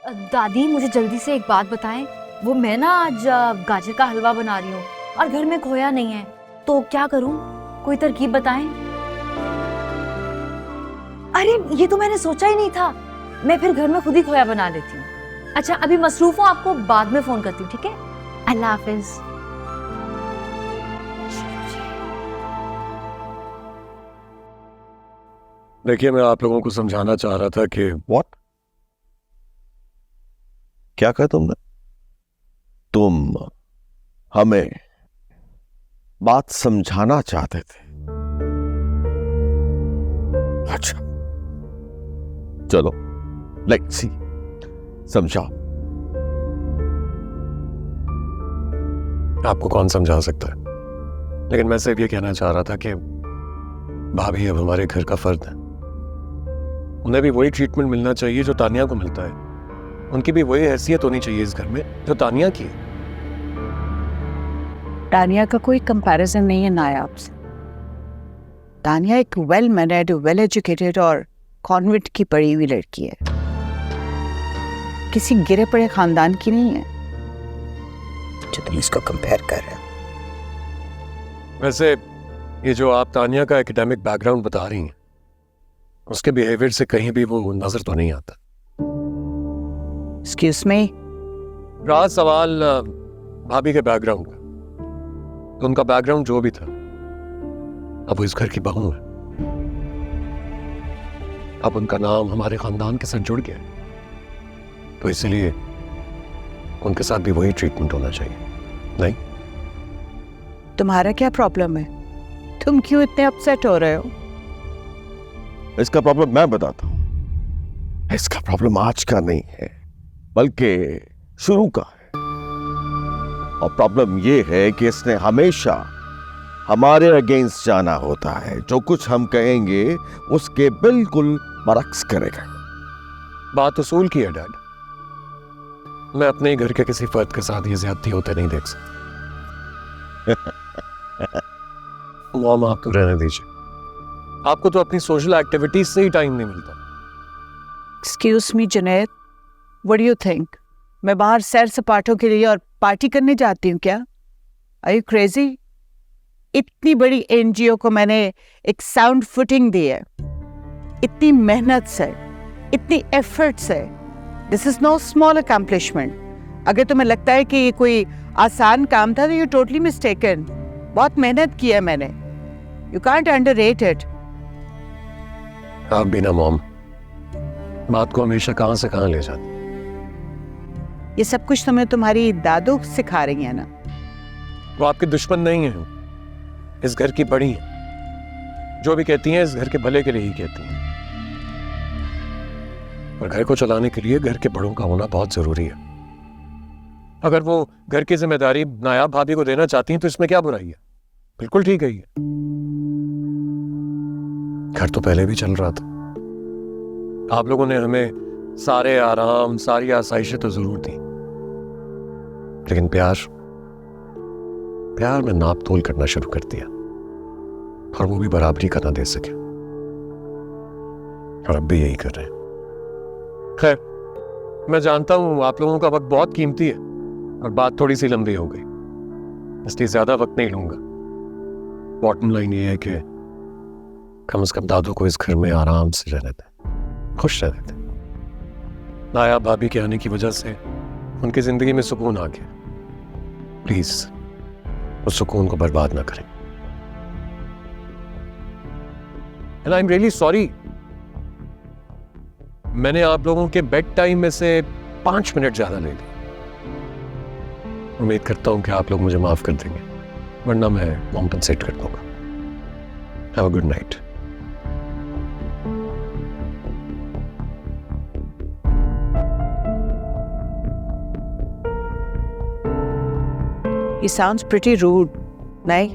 दादी मुझे जल्दी से एक बात बताएं। वो मैं ना आज गाजर का हलवा बना रही हूँ और घर में खोया नहीं है, तो क्या करूँ? कोई तरकीब बताएं। अरे ये तो मैंने सोचा ही नहीं था। मैं फिर घर में खुद ही खोया बना लेती हूँ। अच्छा अभी मसरूफ हूँ, आपको बाद में फोन करती हूँ, ठीक है? अल्लाह हाफिज। देखिए, मैं आप लोगों को समझाना चाह रहा था कि व्हाट? क्या कहा तुमने? तुम हमें बात समझाना चाहते थे? अच्छा, चलो लेट्स सी, समझाओ। आपको कौन समझा सकता है, लेकिन मैं सिर्फ ये कहना चाह रहा था कि भाभी अब हमारे घर का फर्द है। उन्हें भी वही ट्रीटमेंट मिलना चाहिए जो तानिया को मिलता है। उनकी भी वही हैसियत होनी चाहिए इस घर में जो तानिया की है। तानिया का कोई कंपैरिजन नहीं है नायाब से। तानिया एक वेल मैनर्ड, वेल एजुकेटेड और कॉन्वेंट की पढ़ी हुई लड़की है, किसी गिरे पड़े खानदान की नहीं है जो तुम इसको कंपेयर कर रहे हो। वैसे ये जो आप तानिया का एकेडमिक बैकग्राउंड बता रही हैं, उसके बिहेवियर से कहीं भी वो नजर तो नहीं आता। एक्सक्यूज मी, रहा सवाल भाभी के बैकग्राउंड का, तो उनका बैकग्राउंड जो भी था, अब वो इस घर की बहू है। अब उनका नाम हमारे खानदान के साथ जुड़ गया है, तो इसलिए उनके साथ भी वही ट्रीटमेंट होना चाहिए। नहीं, तुम्हारा क्या प्रॉब्लम है? तुम क्यों इतने अपसेट हो रहे हो? इसका प्रॉब्लम मैं बताता हूं। इसका प्रॉब्लम आज का नहीं है, बल्कि शुरू का है। और प्रॉब्लम यह है कि इसने हमेशा हमारे अगेंस्ट जाना होता है। जो कुछ हम कहेंगे उसके बिल्कुल बरक्स करेगा। बात उसूल की है डैड। मैं अपने ही घर के किसी फर्द के साथ ये ज्यादती होते नहीं देख सकता। मॉम, आप तो रहने दीजिए। आपको तो अपनी सोशल एक्टिविटीज से ही टाइम नहीं मिलता। Excuse me Junaid, what do you think? मैं बाहर सैर सपाटों के लिए और पार्टी करने जाती हूँ क्या? Are you crazy? इतनी बड़ी एनजीओ को मैंने एक साउंड फुटिंग दी है, इतनी मेहनत से, इतनी एफर्ट से। This is know small accomplishment. अगर तुम्हें लगता है कि ये कोई आसान काम था तो यू टोटली मिस्टेकन। बहुत मेहनत की है मैंने। You can't underrate it. आप भी ना मॉम, बात को हमेशा कहां से कहां ले जाती। ये सब कुछ तुम्हें तुम्हारी दादू सिखा रही है ना? वो आपके दुश्मन नहीं है, इस घर की बड़ी है। जो भी कहती हैं इस घर के भले के लिए ही कहती हैं। और घर को चलाने के लिए घर के बड़ों का होना बहुत जरूरी है। अगर वो घर की जिम्मेदारी नायाब भाभी को देना चाहती हैं तो इसमें क्या बुराई है? बिल्कुल ठीक है ये। घर तो पहले भी चल रहा था। आप लोगों ने हमें सारे आराम, सारी आसाइशें तो जरूर दी, लेकिन प्यार में नाप तोल करना शुरू कर दिया, और वो भी बराबरी का ना दे सके। और अब भी यही कर रहे हैं। खैर, मैं जानता हूं आप लोगों का वक्त बहुत कीमती है और बात थोड़ी सी लंबी हो गई, इसलिए ज्यादा वक्त नहीं लूंगा। बॉटम लाइन ये है कि कम से कम दादू को इस घर में आराम से रहने दें, खुश रहने दें। नायाब भाभी के आने की वजह से उनकी जिंदगी में सुकून आ गया। प्लीज उस सुकून को बर्बाद ना करें। And I am really sorry, मैंने आप लोगों के बेड टाइम में से 5 मिनट ज्यादा ले ली। उम्मीद करता हूं कि आप लोग मुझे माफ कर देंगे, वरना मैं कॉम्पनसेट कर दूंगा। Have a good night. He sounds pretty rude, नहीं?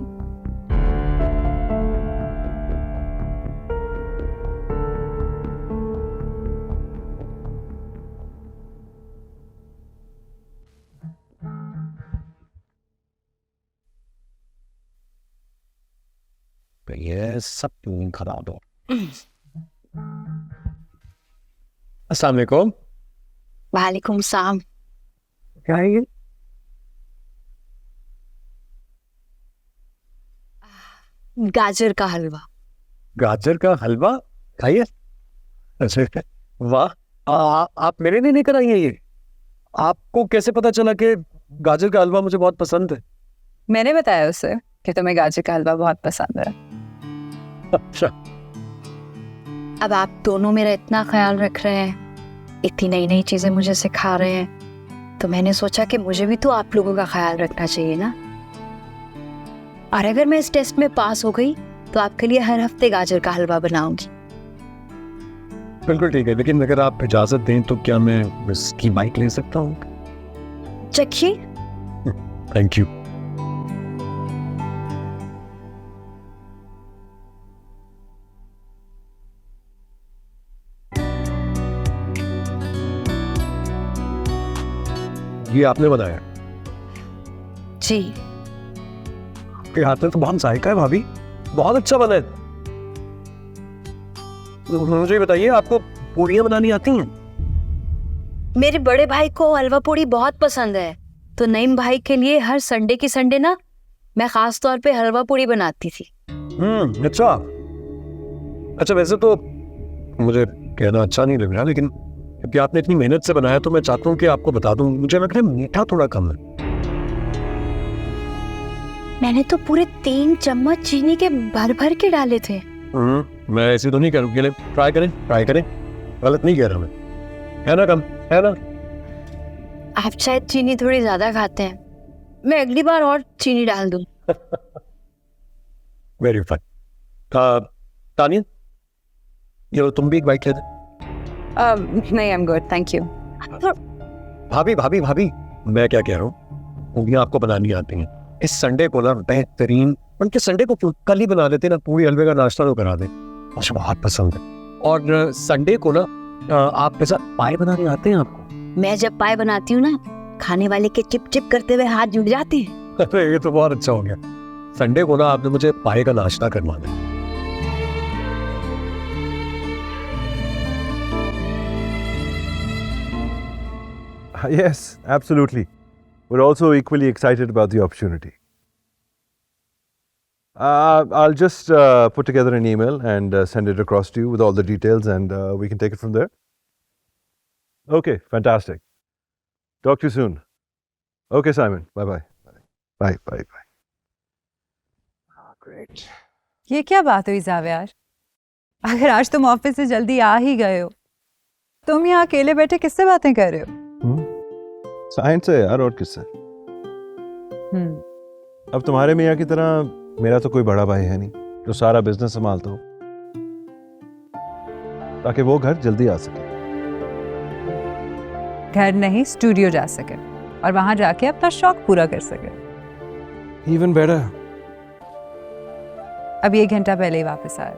ये सब ट्यूनिंग खराब हो। अस्सलाम वालेकुम। वालेकुम सलाम। क्या है ये? गाजर का हलवा। गाजर का हलवा खाइए। अच्छा, वाह। आप मेरे लिए लेकर आई हैं ये? आपको कैसे पता चला कि गाजर का हलवा मुझे बहुत पसंद है? मैंने बताया उसे कि तुम्हें गाजर का हलवा बहुत पसंद है। अच्छा। अब आप दोनों मेरा इतना ख्याल रख रहे हैं, इतनी नई नई चीजें मुझे सिखा रहे हैं, तो मैंने सोचा कि मुझे भी तो आप लोगों का ख्याल रखना चाहिए ना। और अगर मैं इस टेस्ट में पास हो गई तो आपके लिए हर हफ्ते गाजर का हलवा बनाऊंगी। बिल्कुल ठीक है, लेकिन अगर आप इजाजत दें तो क्या मैं इसकी बाइक ले सकता हूँ? चखिए। Thank you. ये आपने बनाया? जी। आपके हाथ में तो बहुत जायका है भाभी, बहुत अच्छा बना है। तो मुझे बताइए, आपको पूड़ियाँ बनानी आती हैं? मेरे बड़े भाई को हलवा पूड़ी बहुत पसंद है, तो नईम भाई के लिए हर संडे की संडे ना मैं खास तौर पे हलवा पूड़ी बनाती थी। अच्छा। अच्छा, वैसे तो मुझे कहना अच्छा नहीं लग रहा, लेकिन क्योंकि आपने इतनी मेहनत से बनाया तो मैं चाहता हूँ कि आपको बता दूं, मुझे लग रहा है मीठा थोड़ा कम है। मैंने तो पूरे 3 चम्मच चीनी के भर भर के डाले थे। मैं ऐसे तो नहीं करूँगी, ट्राई करें, गलत नहीं कह रहा मैं, है ना? कम है ना? आप शायद चीनी थोड़ी ज्यादा खाते हैं, मैं अगली बार और चीनी डाल दूं। Very fine. तानिया, ये तुम भी एक बाइक ले दे। नहीं, I am good, thank you. भाभी, मैं क्या कह रहा हूँ, पूड़ियाँ आपको बनानी आती हैं, इस संडे को ना बेहतरीन, उनके संडे को कल ही बना लेते ना, पूरी हलवे का नाश्ता तो करा दे, मुझे बहुत पसंद है। और संडे को ना आप ऐसा पाए बनाने आते हैं आपको? मैं जब पाए बनाती हूँ ना, खाने वाले के चिप चिप करते हुए हाथ जुड़ जाते हैं। अरे ये तो बहुत अच्छा हो गया। संडे को ना आपने मुझे पाए का नाश्ता करवाना है। Yes, absolutely. We're also equally excited about the opportunity. I'll just put together an email and send it across to you with all the details, and we can take it from there. Okay, fantastic. Talk to you soon. Okay, Simon. Bye-bye. Bye. Great. ये क्या बात हुई जावेद? अगर आज तुम office से जल्दी आ ही गए हो, तुम यहाँ अकेले बैठे किससे बातें कर रहे हो? साइंस है यार, और किससे? अब तुम्हारे मियाँ की तरह मेरा तो कोई बड़ा भाई है नहीं जो सारा बिजनेस संभालता हो, ताकि वो घर जल्दी आ सके। घर नहीं, स्टूडियो जा सके और वहां जाके अपना शौक पूरा कर सके। Even better. अब 1 घंटा पहले ही वापस आया।